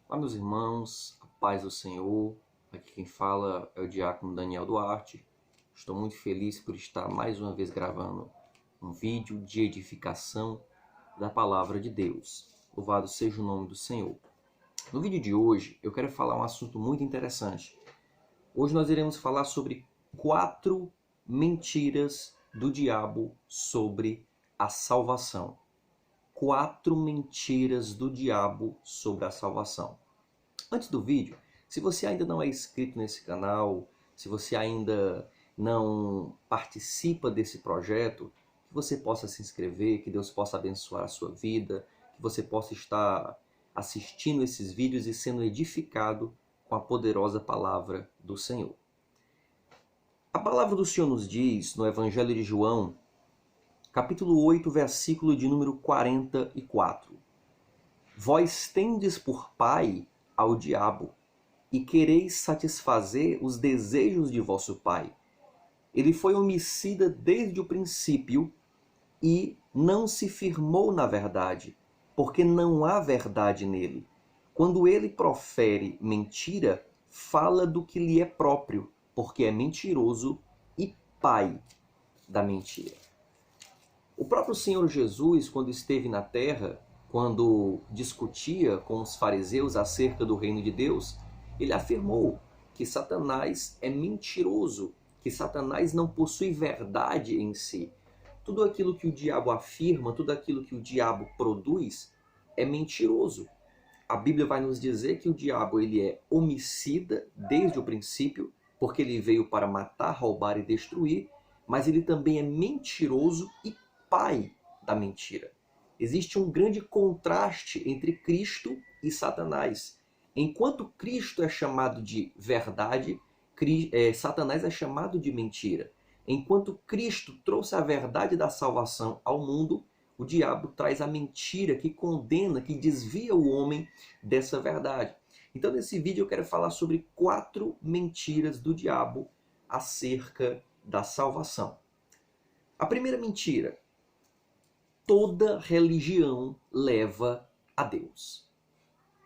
Olá, meus irmãos, a paz do Senhor. Aqui quem fala é o diácono Daniel Duarte. Estou muito feliz por estar mais uma vez gravando um vídeo de edificação da palavra de Deus. Louvado seja o nome do Senhor. No vídeo de hoje, eu quero falar um assunto muito interessante. Hoje nós iremos falar sobre 4 mentiras do diabo sobre a salvação. 4 mentiras do diabo sobre a salvação. Antes do vídeo, se você ainda não é inscrito nesse canal, se você ainda não participa desse projeto, que você possa se inscrever, que Deus possa abençoar a sua vida, que você possa estar assistindo esses vídeos e sendo edificado com a poderosa palavra do Senhor. A palavra do Senhor nos diz no Evangelho de João, capítulo 8, versículo de número 44. Vós tendes por pai ao diabo, e quereis satisfazer os desejos de vosso pai. Ele foi homicida desde o princípio e não se firmou na verdade, porque não há verdade nele. Quando ele profere mentira, fala do que lhe é próprio, porque é mentiroso e pai da mentira. O próprio Senhor Jesus, quando esteve na terra, quando discutia com os fariseus acerca do reino de Deus, ele afirmou que Satanás é mentiroso, que Satanás não possui verdade em si. Tudo aquilo que o diabo afirma, tudo aquilo que o diabo produz é mentiroso. A Bíblia vai nos dizer que o diabo ele é homicida desde o princípio, porque ele veio para matar, roubar e destruir, mas ele também é mentiroso e pai da mentira. Existe um grande contraste entre Cristo e Satanás. Enquanto Cristo é chamado de verdade, Satanás é chamado de mentira. Enquanto Cristo trouxe a verdade da salvação ao mundo, o diabo traz a mentira que condena, que desvia o homem dessa verdade. Então, nesse vídeo eu quero falar sobre 4 mentiras do diabo acerca da salvação. A primeira mentira: toda religião leva a Deus.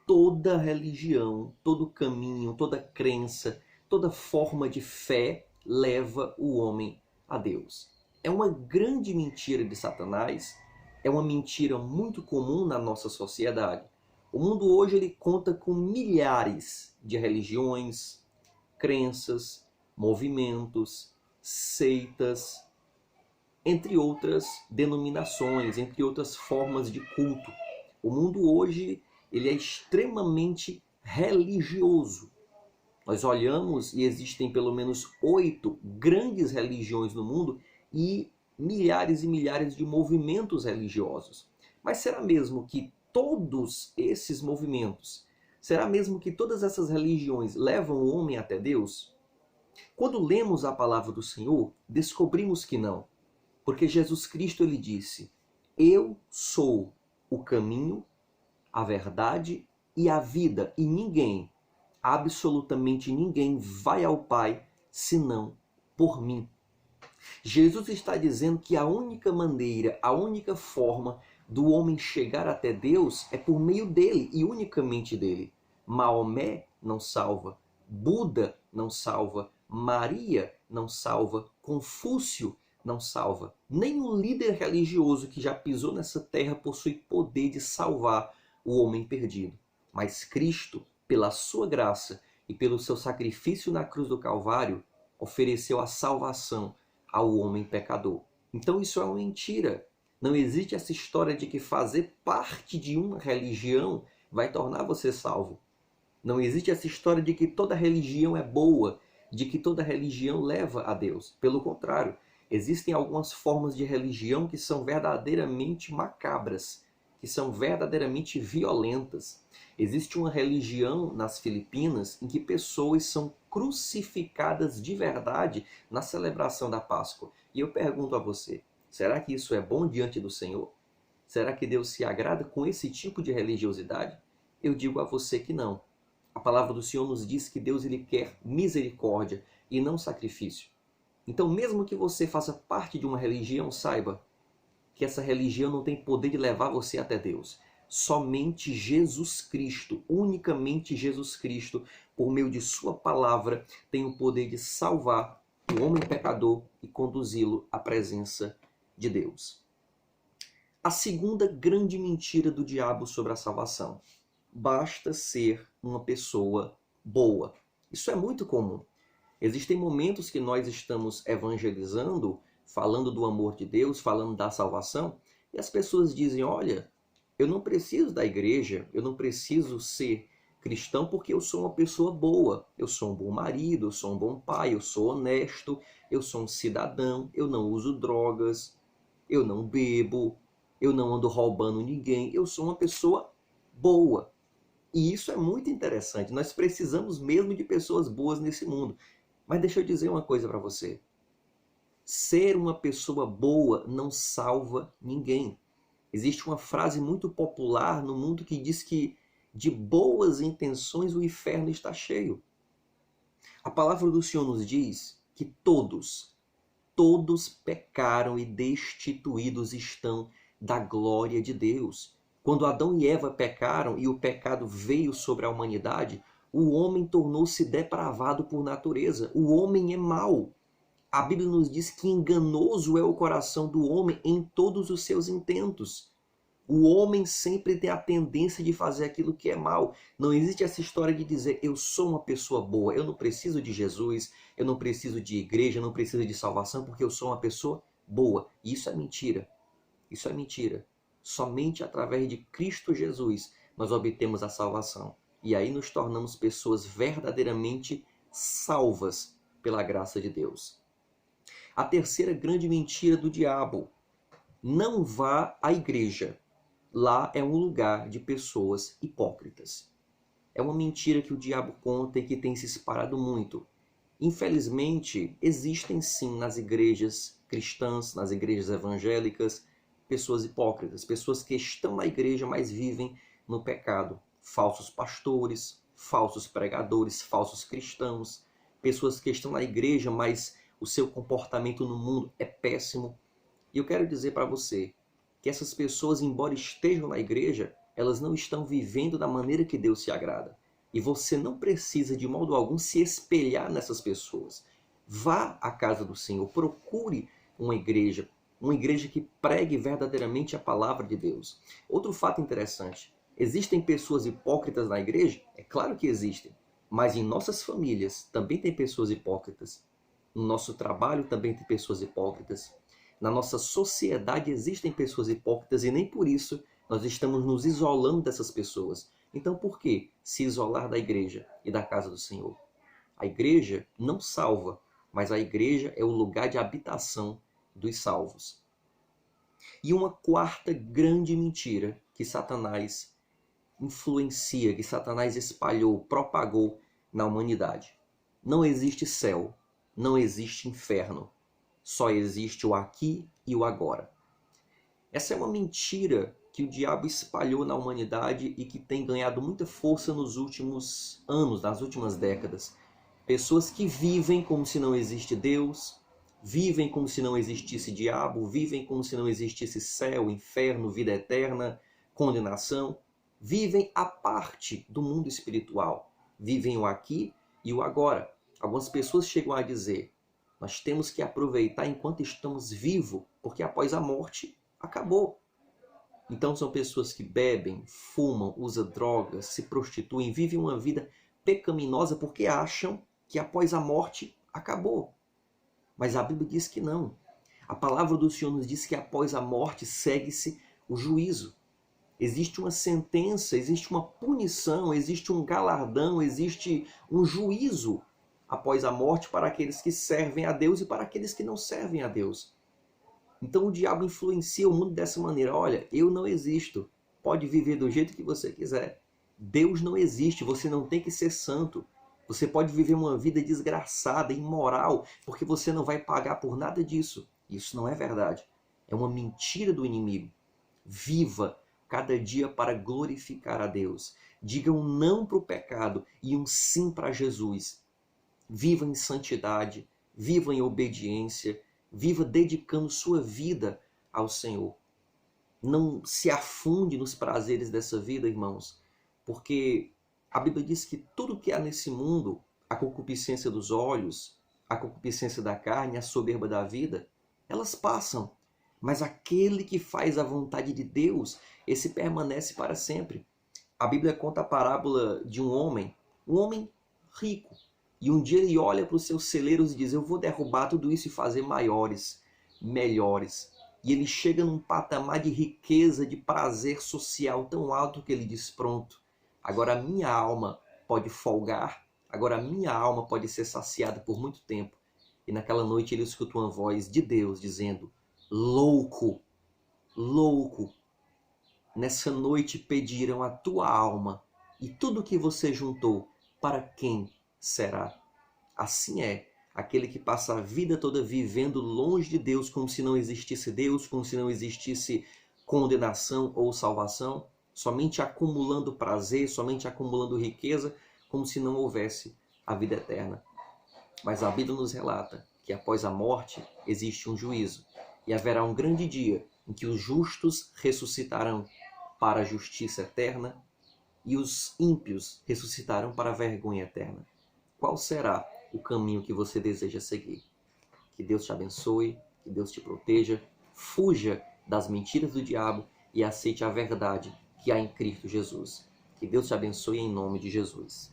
Toda religião, todo caminho, toda crença, toda forma de fé leva o homem a Deus. É uma grande mentira de Satanás, é uma mentira muito comum na nossa sociedade. O mundo hoje ele conta com milhares de religiões, crenças, movimentos, seitas, entre outras denominações, entre outras formas de culto. O mundo hoje ele é extremamente religioso. Nós olhamos e existem pelo menos 8 grandes religiões no mundo e milhares de movimentos religiosos. Mas será mesmo que todos esses movimentos, será mesmo que todas essas religiões levam o homem até Deus? Quando lemos a palavra do Senhor, descobrimos que não. Porque Jesus Cristo ele disse: eu sou o caminho, a verdade e a vida, e ninguém, absolutamente ninguém, vai ao Pai senão por mim. Jesus está dizendo que a única maneira, a única forma do homem chegar até Deus é por meio dele e unicamente dele. Maomé não salva, Buda não salva, Maria não salva, Confúcio não salva. Nenhum líder religioso que já pisou nessa terra possui poder de salvar o homem perdido. Mas Cristo, pela sua graça e pelo seu sacrifício na cruz do Calvário, ofereceu a salvação ao homem pecador. Então isso é uma mentira. Não existe essa história de que fazer parte de uma religião vai tornar você salvo. Não existe essa história de que toda religião é boa, de que toda religião leva a Deus. Pelo contrário, existem algumas formas de religião que são verdadeiramente macabras, que são verdadeiramente violentas. Existe uma religião nas Filipinas em que pessoas são crucificadas de verdade na celebração da Páscoa. E eu pergunto a você, será que isso é bom diante do Senhor? Será que Deus se agrada com esse tipo de religiosidade? Eu digo a você que não. A palavra do Senhor nos diz que Deus ele quer misericórdia e não sacrifício. Então, mesmo que você faça parte de uma religião, saiba que essa religião não tem poder de levar você até Deus. Somente Jesus Cristo, unicamente Jesus Cristo, por meio de sua palavra, tem o poder de salvar o homem pecador e conduzi-lo à presença de Deus. A segunda grande mentira do diabo sobre a salvação: basta ser uma pessoa boa. Isso é muito comum. Existem momentos que nós estamos evangelizando, falando do amor de Deus, falando da salvação, e as pessoas dizem: olha, eu não preciso da igreja, eu não preciso ser cristão porque eu sou uma pessoa boa. Eu sou um bom marido, eu sou um bom pai, eu sou honesto, eu sou um cidadão, eu não uso drogas, eu não bebo, eu não ando roubando ninguém, eu sou uma pessoa boa. E isso é muito interessante. Nós precisamos mesmo de pessoas boas nesse mundo. Mas deixa eu dizer uma coisa para você. Ser uma pessoa boa não salva ninguém. Existe uma frase muito popular no mundo que diz que de boas intenções o inferno está cheio. A palavra do Senhor nos diz que todos pecaram e destituídos estão da glória de Deus. Quando Adão e Eva pecaram e o pecado veio sobre a humanidade, o homem tornou-se depravado por natureza. O homem é mau. A Bíblia nos diz que enganoso é o coração do homem em todos os seus intentos. O homem sempre tem a tendência de fazer aquilo que é mal. Não existe essa história de dizer: eu sou uma pessoa boa, eu não preciso de Jesus, eu não preciso de igreja, eu não preciso de salvação porque eu sou uma pessoa boa. E isso é mentira. Isso é mentira. Somente através de Cristo Jesus nós obtemos a salvação. E aí nos tornamos pessoas verdadeiramente salvas pela graça de Deus. A terceira grande mentira do diabo: não vá à igreja. Lá é um lugar de pessoas hipócritas. É uma mentira que o diabo conta e que tem se espalhado muito. Infelizmente, existem sim nas igrejas cristãs, nas igrejas evangélicas, pessoas hipócritas, pessoas que estão na igreja, mas vivem no pecado. Falsos pastores, falsos pregadores, falsos cristãos, pessoas que estão na igreja, mas o seu comportamento no mundo é péssimo. E eu quero dizer para você que essas pessoas, embora estejam na igreja, elas não estão vivendo da maneira que Deus se agrada. E você não precisa de modo algum se espelhar nessas pessoas. Vá à casa do Senhor, procure uma igreja que pregue verdadeiramente a palavra de Deus. Outro fato interessante: existem pessoas hipócritas na igreja? É claro que existem. Mas em nossas famílias também tem pessoas hipócritas. No nosso trabalho também tem pessoas hipócritas. Na nossa sociedade existem pessoas hipócritas e nem por isso nós estamos nos isolando dessas pessoas. Então por que se isolar da igreja e da casa do Senhor? A igreja não salva, mas a igreja é o lugar de habitação dos salvos. E uma quarta grande mentira que Satanás influencia, que Satanás espalhou, propagou na humanidade: não existe céu, não existe inferno. Só existe o aqui e o agora. Essa é uma mentira que o diabo espalhou na humanidade e que tem ganhado muita força nos últimos anos, nas últimas décadas. Pessoas que vivem como se não existe Deus, vivem como se não existisse diabo, vivem como se não existisse céu, inferno, vida eterna, condenação. Vivem à parte do mundo espiritual. Vivem o aqui e o agora. Algumas pessoas chegam a dizer: nós temos que aproveitar enquanto estamos vivos, porque após a morte, acabou. Então são pessoas que bebem, fumam, usam drogas, se prostituem, vivem uma vida pecaminosa porque acham que após a morte, acabou. Mas a Bíblia diz que não. A palavra do Senhor nos diz que após a morte segue-se o juízo. Existe uma sentença, existe uma punição, existe um galardão, existe um juízo após a morte para aqueles que servem a Deus e para aqueles que não servem a Deus. Então o diabo influencia o mundo dessa maneira: olha, eu não existo, pode viver do jeito que você quiser. Deus não existe, você não tem que ser santo. Você pode viver uma vida desgraçada, imoral, porque você não vai pagar por nada disso. Isso não é verdade. É uma mentira do inimigo. Viva cada dia para glorificar a Deus. Diga um não para o pecado e um sim para Jesus. Viva em santidade, viva em obediência, viva dedicando sua vida ao Senhor. Não se afunde nos prazeres dessa vida, irmãos, porque a Bíblia diz que tudo que há nesse mundo, a concupiscência dos olhos, a concupiscência da carne, a soberba da vida, elas passam. Mas aquele que faz a vontade de Deus, esse permanece para sempre. A Bíblia conta a parábola de um homem rico. E um dia ele olha para os seus celeiros e diz: eu vou derrubar tudo isso e fazer maiores, melhores. E ele chega num patamar de riqueza, de prazer social tão alto que ele diz: pronto, agora a minha alma pode folgar, agora a minha alma pode ser saciada por muito tempo. E naquela noite ele escuta uma voz de Deus dizendo: louco, louco, nessa noite pediram a tua alma, e tudo que você juntou, para quem será? Assim é aquele que passa a vida toda vivendo longe de Deus, como se não existisse Deus, como se não existisse condenação ou salvação, somente acumulando prazer, somente acumulando riqueza, como se não houvesse a vida eterna. Mas a Bíblia nos relata que após a morte existe um juízo, e haverá um grande dia em que os justos ressuscitarão para a justiça eterna e os ímpios ressuscitarão para a vergonha eterna. Qual será o caminho que você deseja seguir? Que Deus te abençoe, que Deus te proteja, fuja das mentiras do diabo e aceite a verdade que há em Cristo Jesus. Que Deus te abençoe em nome de Jesus.